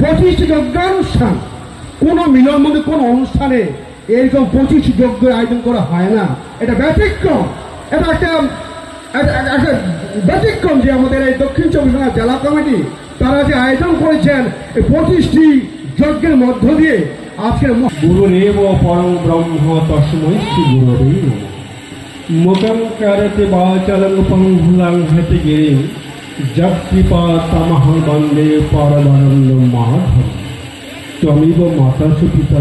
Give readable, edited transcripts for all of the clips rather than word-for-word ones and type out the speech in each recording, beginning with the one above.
25টি যজ্ঞানুষ্ঠান, কোন মিলন মন্দির কোন অনুষ্ঠানে এরকম 25টি যজ্ঞ আয়োজন করা হয় না। এটা ব্যতিক্রম, এটা একটা ব্যতিক্রম যে আমাদের এই দক্ষিণ চব্বিশ পরগনা জেলা কমিটি তারা যে আয়োজন করেছেন এই 25টি যজ্ঞের মধ্য দিয়ে আজকের গুরুরেব পরম ব্রহ্ম তস্मै শ্রী গুরবে নমঃ। মুখং করতে বাচালং পঙ্গুলাং হতে গিরিং যৎকৃপা তমহং বন্দে পরমানন্দ মাধবম। ত্বমেব মাতা চ পিতা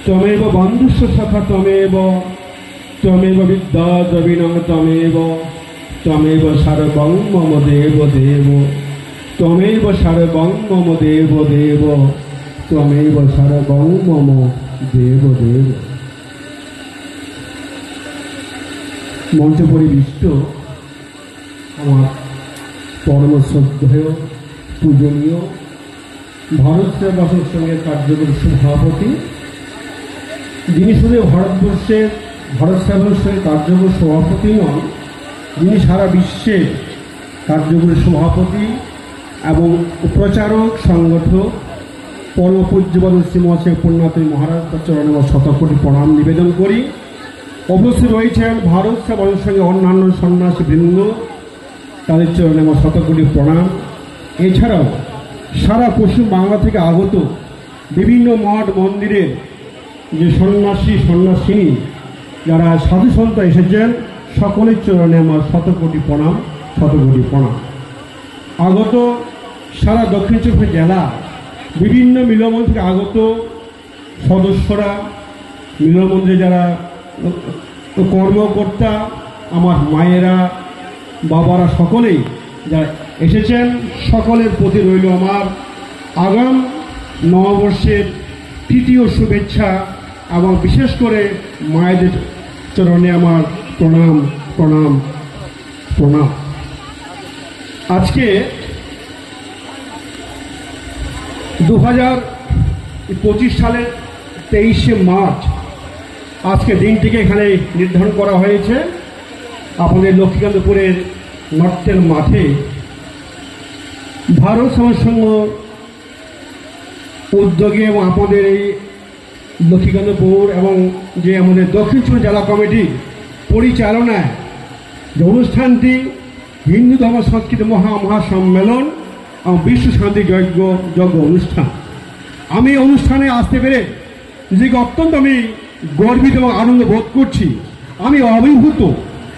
ত্বমেব বন্ধুস্য সখা ত্বমেব বিদ্যা দ্রবিণং ত্বমেব সর্বং মম দেব ত্বমেব সর্বং মম দেব ত্বমেব সর্বং মম দেব। মঞ্চ পরিবিষ্ট আমার পরম শ্রদ্ধেয় পূজনীয় ভারত সেবাসন সংঘের কার্যকরী সভাপতি, যিনি শুধু ভারত সেবাসন সংঘের কার্যকরী সভাপতি নন, যিনি সারা বিশ্বের কার্যকরী সভাপতি এবং প্রচারক সংগঠক পরম পূজ্যবাদ শ্রীমৎ পুণ্যাতী মহারাজ চরণে শতকোটি প্রণাম নিবেদন করি। অবশ্যই রয়েছেন ভারত সেবাসন সংঘের অন্যান্য সন্ন্যাসী বৃন্দ, তাদের চরণে আমার শতকোটি প্রণাম। এছাড়াও সারা পশ্চিম বাংলা থেকে আগত বিভিন্ন মঠ মন্দিরের যে সন্ন্যাসিনী যারা সাধু সন্ত এসেছেন, সকলের চরণে আমার শতকোটি প্রণাম। আগত সারা দক্ষিণ চব্বিশ জেলা বিভিন্ন মিলনমন্দির থেকে আগত সদস্যরা, মিলনমন্দিরে যারা কর্মকর্তা, আমার মায়েরা, বাবারা, সকলেই যারা এসেছেন, সকলের প্রতি রইল আমার আগাম নববর্ষের তৃতীয় শুভেচ্ছা এবং বিশেষ করে মায়েদের চরণে আমার প্রণাম। আজকে 2025 সালের 23শে মার্চ আজকে দিনটিকে এখানে নির্ধারণ করা হয়েছে আপনাদের লক্ষ্মীকান্তপুরের নর্থের মাঠে। ভারত সেবাসন সংঘ উদ্যোগে এবং আপনাদের এই লক্ষ্মীকান্তপুর এবং যে আমাদের দক্ষিণ চব্বিশ জেলা কমিটির পরিচালনায় যে অনুষ্ঠানটি হিন্দু ধর্ম সংস্কৃতি মহাসম্মেলন এবং বিশ্ব শান্তি যজ্ঞ অনুষ্ঠান, আমি অনুষ্ঠানে আসতে পেরে নিজেকে অত্যন্ত গর্বিত এবং আনন্দ বোধ করছি। আমি অভিভূত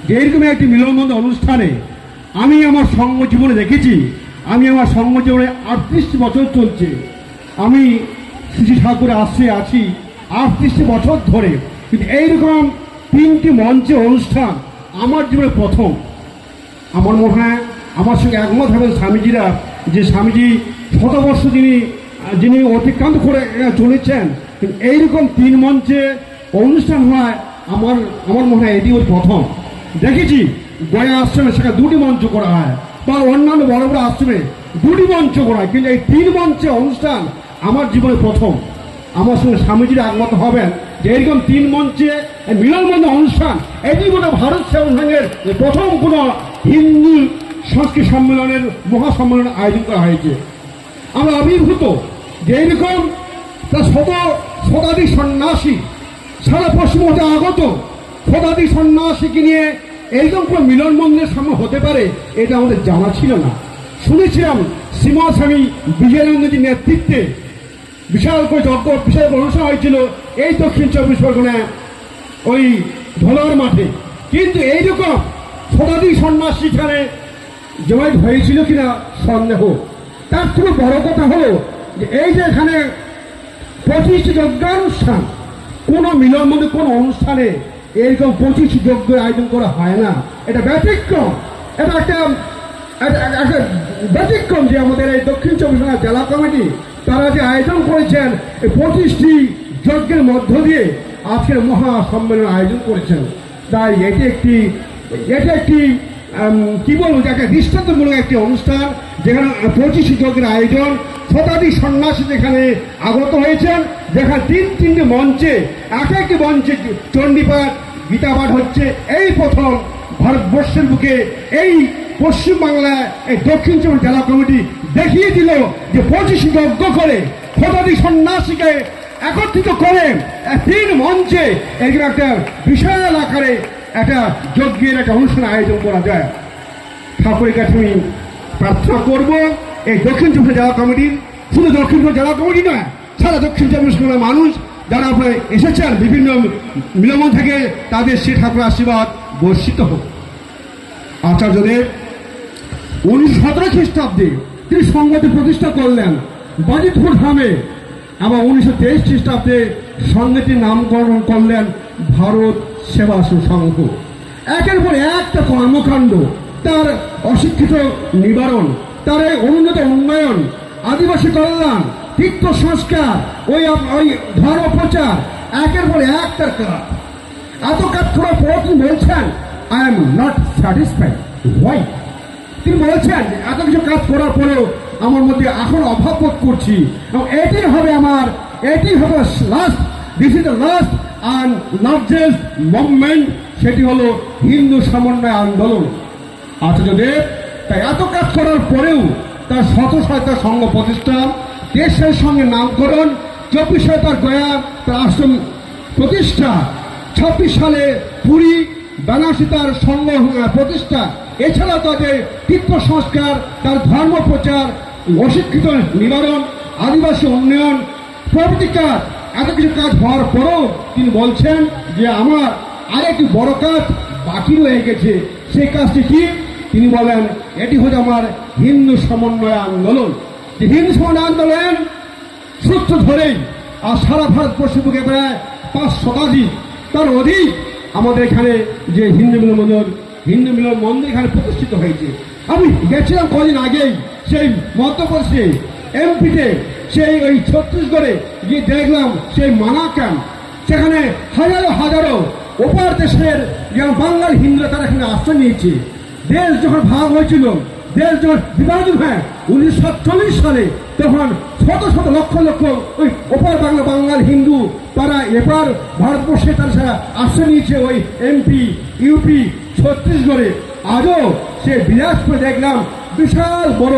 যে এরকম একটি মিলনবন্ধ অনুষ্ঠানে আমি আমার সঙ্গ জীবনে দেখেছি। আমি আমার সঙ্গ জীবনে 38 বছর চলছে। আমি শ্রী ঠাকুরের আশ্রয়ে আছি 38 বছর ধরে, কিন্তু এইরকম 3টি মঞ্চে অনুষ্ঠান আমার জীবনে প্রথম। আমার মনে হয় আমার সঙ্গে একমত হবেন স্বামীজিরা, যে স্বামীজি শতবর্ষ যিনি অতিক্রান্ত করে চলেছেন, কিন্তু এইরকম 3 মঞ্চে অনুষ্ঠান হয় আমার মনে হয় এটি ওর প্রথম। দেখেছি গয়া আশ্রমে সেখানে 2টি মঞ্চ করা হয়, বা অন্যান্য বড় বড় আশ্রমে 2টি মঞ্চ করা হয়, কিন্তু এই 3 মঞ্চে অনুষ্ঠান আমার জীবনে প্রথম। আমার সঙ্গে স্বামীজিরা একমত হবেন যে এরকম 3 মঞ্চে মিলনবন্ধ অনুষ্ঠান এটি মনে ভারত সেবাসন সংঘের প্রথম কোনো হিন্দু সংস্কৃতি সম্মেলনের মহাসম্মেলন আয়োজন করা হয়েছে। আমরা অভিভূত যে এইরকম শতাধিক সন্ন্যাসী সারা পশ্চিমবঙ্গে আগত শতাধিক সন্ন্যাসীকে নিয়ে এইরকম কোনো মিলন মন্দিরের সামনে হতে পারে, এটা আমাদের জানা ছিল না। শুনেছিলাম শ্রীমৎ স্বামী বিজয়ানন্দজির নেতৃত্বে বিশাল অনুষ্ঠান হয়েছিল এই দক্ষিণ চব্বিশ পরগনায় ওই ঢোলার মাঠে, কিন্তু এইরকম শতাধিক সন্ন্যাসী এখানে জমায়েত হয়েছিল কিনা সন্দেহ। তার থেকে বড় কথা হলো যে এই যে এখানে 25টি যজ্ঞানুষ্ঠান, কোন মিলন মন্দির কোন অনুষ্ঠানে এরকম 25টি যজ্ঞ আয়োজন করা হয় না। এটা ব্যতিক্রম, এটা একটা ব্যতিক্রম যে আমাদের এই দক্ষিণ চব্বিশ পরগনা জেলা কমিটি তারা যে আয়োজন করেছেন এই 25টি যজ্ঞের মধ্য দিয়ে আজকের মহাসম্মেলন আয়োজন করেছেন। তাই এটি একটি কি বলবো, একটা দৃষ্টান্তমূলক একটি অনুষ্ঠান, যেখানে 25টি যজ্ঞের আয়োজন, শতাধিক সন্ন্যাসী যেখানে আগত হয়েছেন, যেখানে 3টি মঞ্চে একটি মঞ্চে চণ্ডীপাঠ গীতাপাঠ হচ্ছে। এই প্রথম ভারতবর্ষের বুকে এই পশ্চিমবাংলায় এই দক্ষিণ চব্বিশ জেলা কমিটি দেখিয়ে দিল যে 25 যজ্ঞ করে শতাধিক সন্ন্যাসীকে একত্রিত করে তিন মঞ্চে এরকম একটা বিশাল আকারে একটা যজ্ঞের একটা অনুষ্ঠান আয়োজন করা যায়। ঠাকুরের কাছে আমি প্রার্থনা করব এই দক্ষিণ চব্বিশ জেলা কমিটির, শুধু দক্ষিণ চব্বিশ জেলা কমিটি নয়, সারা দক্ষিণ চব্বিশ পরগনার মানুষ যারা আপনার এসেছেন বিভিন্ন মিলন থেকে, তাদের সে ঠাকুরের আশীর্বাদ বর্ষিত হোক। আচার্যদেব 1917 খ্রিস্টাব্দে তিনি সংঘটি প্রতিষ্ঠা করলেন বাজিতপুর ধামে, এবং 1923 খ্রিস্টাব্দে সংঘটির নামকরণ করলেন ভারত সেবাশ্রম সংঘ। একের পর একটা কর্মকাণ্ড, তার অশিক্ষিত নিবারণ, তার এই অনুন্নত উন্নয়ন, আদিবাসী কল্যাণ, তীর্থ সংস্কার, ওই ধর্ম প্রচার, একের পর একটার কাজ। এত কাজ করার পর তিনি বলছেন I am not satisfied. Why? তিনি বলছেন এত কিছু কাজ করার পরেও আমার মধ্যে এখন অভাব বোধ করছি, এবং এটাই হবে আমার, এটাই হবে last, this is the last and largest movement, সেটি হলো হিন্দু সমন্বয় আন্দোলন। আচার্যদেব তাই এত কাজ করার পরেও তার শত সংঘ প্রতিষ্ঠা, দেশের সঙ্গে নামকরণ, 24 সালে তার গয়া তার আশ্রম প্রতিষ্ঠা, 26 সালে পুরী বেনারসি তার সংঘ প্রতিষ্ঠা, এছাড়া তাদের তীর্থ সংস্কার, তার ধর্ম প্রচার, অশিক্ষিত নিবারণ, আদিবাসী উন্নয়ন প্রভৃতি কাজ, এত কিছু কাজ হওয়ার পরেও তিনি বলছেন যে আমার আরেকটি বড় কাজ বাকি রয়ে গেছে। সেই কাজটি কি? তিনি বলেন এটি হচ্ছে আমার হিন্দু সমন্বয় আন্দোলন। যে হিন্দু সমন্বয় আন্দোলন সূত্র ধরেই আর সারা ভারতবর্ষে বুকে প্রায় 5 শতাধিক তার অধিক আমাদের এখানে যে হিন্দু মিলন মন্দির এখানে প্রতিষ্ঠিত হয়েছে। আমি গেছিলাম কদিন আগেই সেই মধ্যপ্রদেশে এমপিতে, সেই ওই ছত্তিশগড়ে গিয়ে দেখলাম সেই মানা ক্যাম্প, সেখানে হাজারো ওপার দেশের যেমন বাঙালি হিন্দুরা তারা এখানে আশ্রয় নিয়েছে। দেশ যখন ভাগ হয়েছিল, দেশ যখন বিভাজন হয় 1947 সালে, তখন শত লক্ষ ওই ওপার বাঙালি হিন্দু তারা এপার ভারতবর্ষে তারা আশ্রয় নিয়েছে ওই এমপি, ইউপি, ছত্তিশগড়ে। আজও সে বিলাসপুরে দেখলাম বিশাল বড়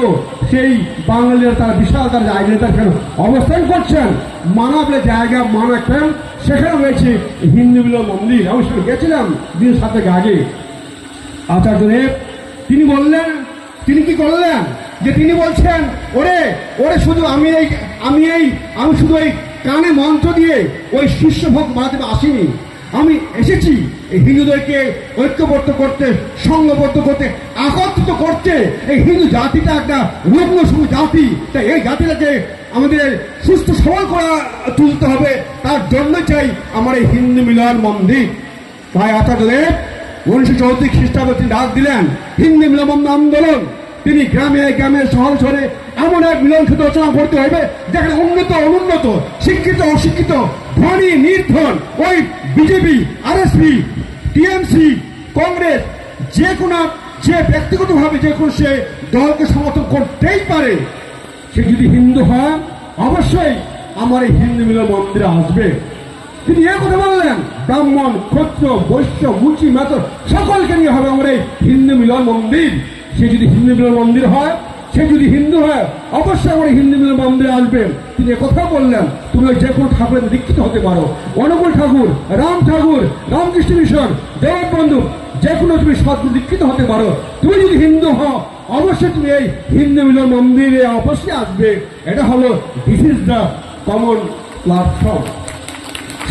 সেই বাঙালিরা তারা বিশাল তার জায়গায় তার অবস্থান করছেন। মানা বলে জায়গা, মানা ক্যাম্প, সেখানে রয়েছে হিন্দু মিলন মন্দির। আমি সেখানে গেছিলাম 2-7 আগে। আচার্যদেব তিনি বললেন, তিনি কি করলেন যে তিনি বলছেন ওরে শুধু আমি শুধু এই কানে মন্ত্র দিয়ে ওই শিষ্যভোগ বাড়াতে আসিনি, আমি এসেছি এই হিন্দুদেরকে ঐক্যবদ্ধ করতে, সংঘবদ্ধ করতে, একত্রিত করতে। এই হিন্দু জাতিটা একটা রুগ্ন শুধু জাতি, তাই এই জাতিটাকে আমাদের সুস্থ সবল করা তুলতে হবে। তার জন্য চাই আমার এই হিন্দু মিলন মন্দির। ভাই আচার্যদেব 1934 খ্রিস্টাব্দে তিনি ডাক দিলেন হিন্দু মিলন আন্দোলন। তিনি গ্রামে শহরে এমন এক মিলন ক্ষেত্র রচনা করতে হবে যেখানে উন্নত অনুন্নত, শিক্ষিত অশিক্ষিত, ধনী নির্ধন, ওই বিজেপি, আরএসপি, টিএমসি, কংগ্রেস, যে ব্যক্তিগতভাবে যে কোনো সে দলকে সমর্থন করতেই পারে, সে যদি হিন্দু হয় অবশ্যই আমার এই হিন্দু মিলন মন্দিরে আসবে। তিনি এ কথা বললেন ব্রাহ্মণ, ক্ষত্র, বৈশ্য, মুচি, মাতর সকলকে নিয়ে হবে আমার এই হিন্দু মিলন মন্দির। সে যদি হিন্দু মিলন মন্দির হয়, সে যদি হিন্দু হয় অবশ্যই আমার হিন্দু মিলন মন্দিরে আসবেন। তিনি কথা বললেন তুমি ওই যে কোনো ঠাকুরের দীক্ষিত হতে পারো, অনুকূল ঠাকুর, রাম ঠাকুর, রামকৃষ্ণ মিশন, দেববন্ধু, যে কোনো তুমি সদ্গুরু দীক্ষিত হতে পারো। তুমি যদি হিন্দু হও অবশ্যই তুমি এই হিন্দু মিলন মন্দিরে অবশ্যই আসবে। এটা হলো this is the common platform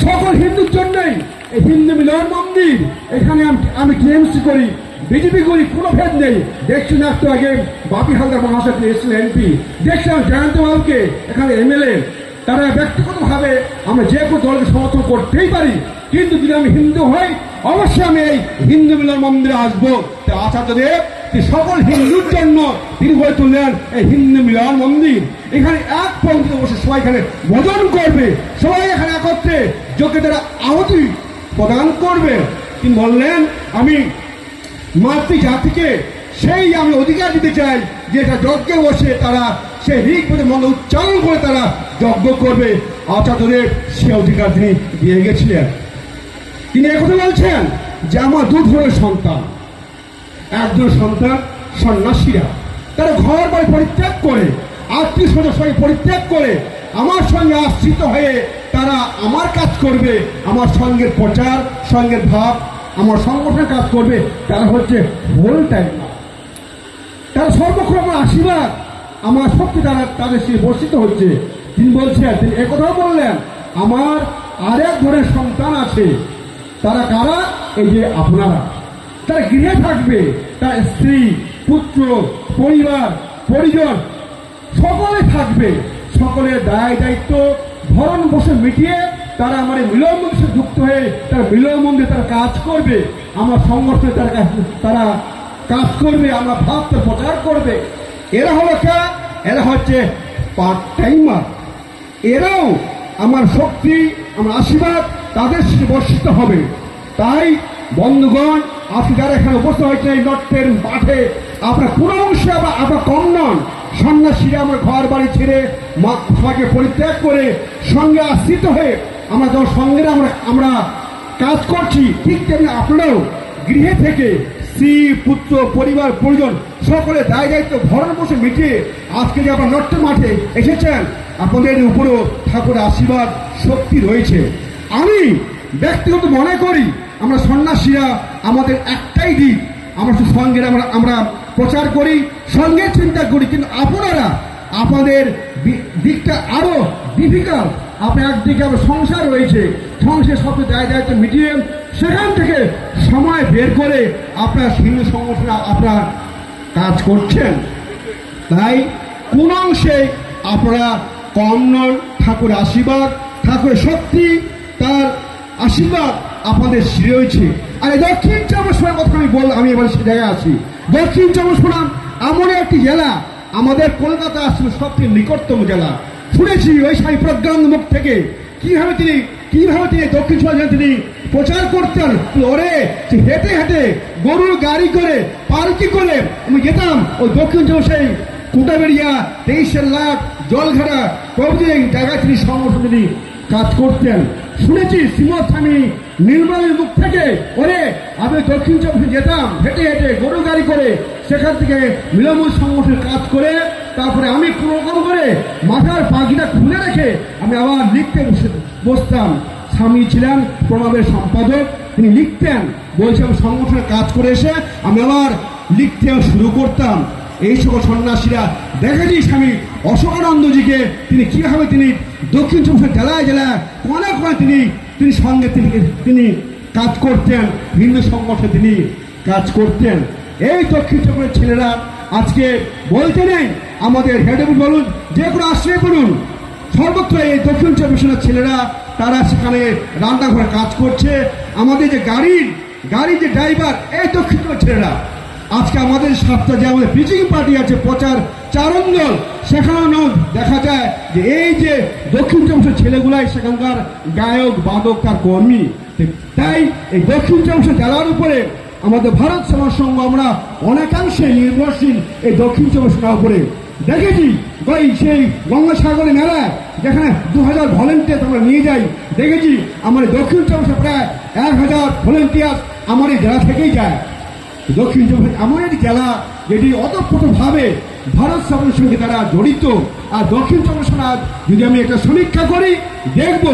সকল হিন্দুর জন্যই এই হিন্দু মিলন মন্দির। এখানে আমি টিএমসি করি, বিজেপি করি, কোনো ভেদ নেই। দেখছিলাম একটু আগে বাপি হালদার মহাশয় এসেছিলেন এমপি, দেখছিলাম জয়ন্ত বাবুকে এখানে এমএলএ। তারা ব্যক্তিগতভাবে আমরা যে কোনো দলকে সমর্থন করতেই পারি, কিন্তু যদি আমি হিন্দু হই অবশ্যই আমি এই হিন্দু মিলন মন্দিরে আসবো। আচার্যদেব সকল হিন্দুর জন্য তিনি গড়ে তুললেন এই হিন্দু মিলন মন্দির। এখানে এক পন্থীতে বসে সবাই এখানে ভোজন করবে, সবাই এখানে একত্রে যোগ্যতারা আহুতি প্রদান করবে। তিনি বললেন আমি মাতৃ জাতিকে সেই আমি অধিকার দিতে চাই যেটা যজ্ঞে বসে তারা সেই ঋক পদে মন্ত্র উচ্চারণ করে তারা যজ্ঞ করবে। আচার্যদেব সে অধিকার তিনি দিয়ে গেছিলেন। তিনি একথা বলছেন যে আমার 2 ধরনের সন্তান, একজন সন্তান সন্ন্যাসীরা, তারা ঘর বাড়ি পরিত্যাগ করে, আত্মীয় স্বজন সঙ্গে পরিত্যাগ করে আমার সঙ্গে আশ্রিত হয়ে তারা আমার কাজ করবে, আমার সঙ্গের প্রচার, সঙ্গের ভাব, আমার সংগঠনের কাজ করবে। তারা হচ্ছে হোল টাইমার, তারা সর্বক্ষণ আমার আশীর্বাদ, আমার শক্তি তারা তাদের সে বর্ষিত হচ্ছে। তিনি বলছেন, তিনি একথাও বললেন, আমার আরেক ধরনের সন্তান আছে। তারা কারা? এই যে আপনারা। তারা গৃহে থাকবে, তার স্ত্রী, পুত্র, পরিবার, পরিজন সকলে থাকবে। সকলের দায় দায়িত্ব ভরণ বসে মিটিয়ে তারা আমার মিলন মন্দিরে যুক্ত হয়ে তারা মিলন মন্দিরে তারা কাজ করবে, আমার সংগঠনে তারা কাজ করবে, আমরা ভাবতে প্রচার করবে। এরা হলো কে? এরা হচ্ছে পার্ট টাইমার। এরাও আমার শক্তি, আমার আশীর্বাদ তাদের বর্ষিত হবে। তাই বন্ধুগণ, আপনি যারা এখানে উপস্থিত হয়েছে এই নট্যের মাঠে, আপনার কোনো অংশে আবার কম নন। সন্ন্যাসীরা আমার ঘর বাড়ি ছেড়ে সবাইকে পরিত্যাগ করে সঙ্গে আশ্রিত হয়ে আমরা যখন সঙ্গে আমরা কাজ করছি, ঠিক তেমনি আপনারাও গৃহে থেকে স্ত্রী, পুত্র, পরিবার, পরিজন সকলে দায় দায়িত্ব ভরণ বসে মিটিয়ে আজকে যে আপনার নট্য মাঠে এসেছেন, আপনাদের উপরেও ঠাকুরের আশীর্বাদ শক্তি রয়েছে। আমি ব্যক্তিগত মনে করি আমরা সন্ন্যাসীরা আমাদের একটাই দিক, আমরা সঙ্গের আমরা প্রচার করি, সঙ্গে চিন্তা করি, কিন্তু আপনারা আপনাদের দিকটা আরো ডিফিকাল্ট। আপনার একদিকে আমার সংসার রয়েছে, সংসার সব দায় দায়িত্ব মিটিয়ে সেখান থেকে সময় বের করে আপনার হিন্দু সংগঠনে আপনার কাজ করছেন। তাই কোন অংশে আপনারা কম নন। ঠাকুরের আশীর্বাদ, ঠাকুরের শক্তি, তার আশীর্বাদ আপনাদের রয়েছে। আর দক্ষিণ চব্বিশ পরগনার কথা আমি এবার সে জায়গায় আছি। দক্ষিণ চব্বিশ পরগনা এমন একটি জেলা, আমাদের কলকাতা আসলে সবচেয়ে নিকটতম জেলা। শুনেছি ওই স্বামী প্রজ্ঞানন্দ মুখ থেকে কিভাবে তিনি দক্ষিণ চব্বিশ তিনি প্রচার করতেন। ওরে হেঁটে হেঁটে গরুর গাড়ি করে পালকি করে আমি যেতাম ওই দক্ষিণ চব্বিশ কোটাবেড়িয়া, 23 লাখ, জলঘাটা প্রভৃতি জায়গায় তিনি সংগঠন তিনি কাজ করতেন। শুনেছি শ্রীমৎ স্বামী নির্মলের মুখ থেকে, ওরে আমি দক্ষিণ চব্বিশে যেতাম হেঁটে হেঁটে গরু গাড়ি করে, সেখান থেকে মিলনমূল সংগঠনের কাজ করে তারপরে আমি কোনো রকম করে মাথার পাখিটা খুলে রেখে আমি আবার লিখতে বসতাম। স্বামী ছিলেন প্রণবের সম্পাদক, তিনি লিখতেন, বলছেন সংগঠনের কাজ করে এসে আমি আবার লিখতে শুরু করতাম। এই সকল সন্ন্যাসীরা দেখেছি স্বামী অশোকানন্দজিকে তিনি কিভাবে তিনি দক্ষিণ চব্বিশ জেলায় জেলায় কোনে কোনে তিনি সঙ্গে তিনি কাজ করতেন, হিন্দু সংগঠনে তিনি কাজ করতেন। এই দক্ষিণ চব্বিশের ছেলেরা আজকে বলতে নেই, আমাদের হেডে বলুন, যে কোনো আশ্রয় করুন, সর্বত্র এই দক্ষিণ চব্বিশের ছেলেরা তারা সেখানে রান্নাঘরে কাজ করছে। আমাদের যে গাড়ির যে ড্রাইভার, এই দক্ষিণ চব্বিশের ছেলেরা আজকে আমাদের সাতটা যে আমাদের পিচিং পার্টি আছে, প্রচার চারণ দল, সেখানেও দেখা যায় যে এই যে দক্ষিণ চব্বিশের ছেলেগুলাই সেখানকার গায়ক, বাদক, তার কর্মী। তাই এই দক্ষিণ চব্বিশ জেলার উপরে আমাদের ভারত সমাজ সংঘ আমরা অনেকাংশে নির্ভরশীল এই দক্ষিণ চব্বিশ জেলার উপরে। দেখেছি সেই গঙ্গাসাগরের মেলায় যেখানে 2000 ভলেন্টিয়ার আমরা নিয়ে যাই, দেখেছি আমার দক্ষিণ চব্বিশে প্রায় 1000 ভলেন্টিয়ার আমার এই জেলা থেকেই যায়। দক্ষিণ চব্বিশ এমন একটি জেলা যেটি অতপ্রতভাবে ভারত সমাজের সঙ্গে তারা জড়িত। আর দক্ষিণ চব্বিশ পরগনা যদি আমি একটা সমীক্ষা করি, দেখব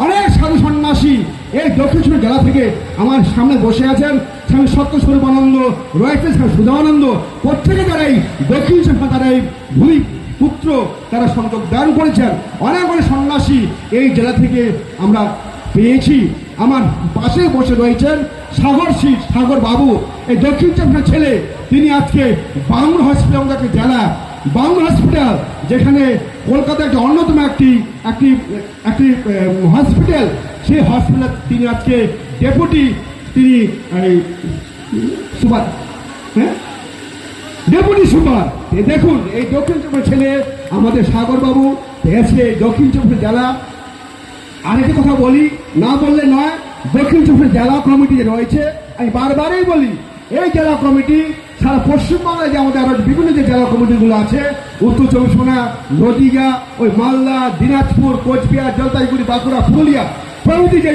অনেক সাধু সন্ন্যাসী এই দক্ষিণ চব্বিশ জেলা থেকে আমার সামনে বসে আছেন। স্বামী সত্যস্বরূপানন্দ রয়েছে, স্বামী সুধানন্দ, প্রত্যেকে তারাই দক্ষিণ চব্বিশ তারাই ভূমি পুত্র, তারা সংযোগ দান করেছেন। অনেক অনেক সন্ন্যাসী এই জেলা থেকে আমরা পেয়েছি। আমার পাশে বসে রয়েছেন সাগর বাবু, এই দক্ষিণ চব্বিশ ছেলে। তিনি আজকে বাংলা হসপিটাল, আমাদের জেলা বাংলা হসপিটাল, যেখানে কলকাতা একটা অন্যতম একটি হসপিটাল, সেই হসপিটাল তিনি আজকে ডেপুটি, তিনি সুপার, ডেপুটি সুপার। দেখুন এই দক্ষিণ চব্বিশ ছেলে আমাদের সাগর বাবু এসে দক্ষিণ চব্বিশ জেলা। আরেকটি কথা বলি, না বললে নয়, দক্ষিণ চব্বিশ জেলা কমিটি যে রয়েছে, আমি বারবারই বলি, এই জেলা কমিটি সারা পশ্চিমবাংলায় যে আমাদের আরো বিভিন্ন যে জেলা কমিটিগুলো আছে, উত্তর চব্বিশ পরগনা, নদিয়া, ওই মালদা, দিনাজপুর, কোচবিহার, জলপাইগুড়ি, বাঁকুড়া, পুরুলিয়া প্রভৃতি যে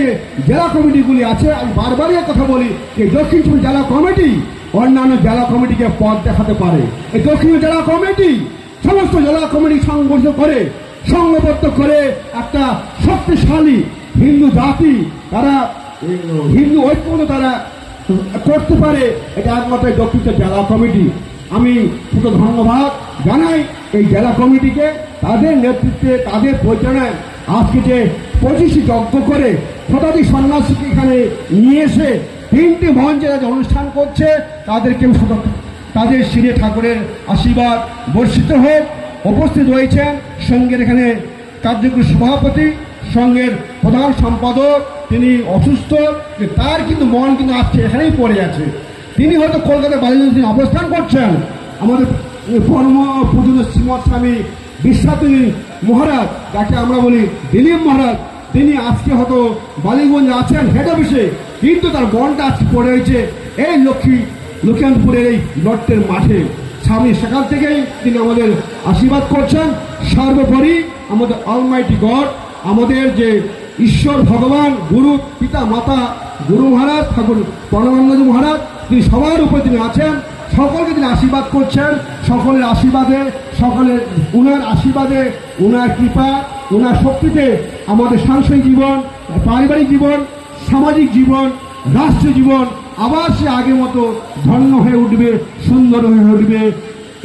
জেলা কমিটিগুলি আছে, আমি বারবারই কথা বলি যে দক্ষিণ চব্বিশ জেলা কমিটি অন্যান্য জেলা কমিটিকে পথ দেখাতে পারে। এই দক্ষিণ জেলা কমিটি সমস্ত জেলা কমিটি সংগঠিত করে, সংঘবদ্ধ করে একটা শক্তিশালী হিন্দু জাতি, তারা হিন্দু ঐক্য তারা করতে পারে। এটা একমাত্র দক্ষিণ জেলা কমিটি। আমি শুধু ধন্যবাদ জানাই এই জেলা কমিটিকে, তাদের নেতৃত্বে, তাদের পরিচালনায় আজকে যে 25 যজ্ঞ করে শতাধিক সন্ন্যাসীকে এখানে নিয়ে এসে 3টি মঞ্চে যে অনুষ্ঠান করছে, তাদেরকে তাদের শিরে ঠাকুরের আশীর্বাদ বর্ষিত হোক। উপস্থিত রয়েছেন সঙ্গের এখানে কার্যকরী সভাপতি, সঙ্গের প্রধান সম্পাদক, তিনি অসুস্থ, তার কিন্তু মন কিন্তু আজকে এখানেই পড়ে আছে। তিনি হয়তো কলকাতার বাড়িতে তিনি অবস্থান করছেন। আমাদের পরম পূজনীয় শ্রীমৎ স্বামী বিশ্বাতিনী মহারাজ, যাকে আমরা বলি দিলীপ মহারাজ, তিনি আজকে হয়তো বালিগঞ্জে আছেন হেড অফিসে, কিন্তু তার মনটা আজকে পড়ে রয়েছে এই লক্ষ্মীকান্তপুরের এই লট্টের মাঠে। স্বামী সেখান থেকেই তিনি আমাদের আশীর্বাদ করছেন। সর্বোপরি আমাদের অলমাইটি গড, আমাদের যে ঈশ্বর ভগবান, গুরু পিতা মাতা গুরু মহারাজ ঠাকুর পরমানন্দজি মহারাজ, তিনি সবার উপরে তিনি আছেন, সকলকে তিনি আশীর্বাদ করছেন। সকলের আশীর্বাদে, সকলের উনার আশীর্বাদে, উনার কৃপা, উনার শক্তিতে আমাদের সাংসারিক জীবন, পারিবারিক জীবন, সামাজিক জীবন, রাষ্ট্রীয় জীবন আবার সে আগের মতো ধন্য হয়ে উঠবে, সুন্দর হয়ে উঠবে।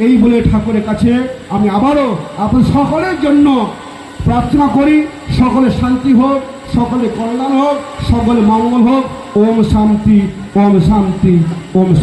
এই বলে ঠাকুরের কাছে আমি আবারও আপনার সকলের জন্য প্রার্থনা করি, সকলের শান্তি হোক, সকলের কল্যাণ হোক, সকলের মঙ্গল হোক। ওম শান্তি, ওম শান্তি, ওম শান্তি।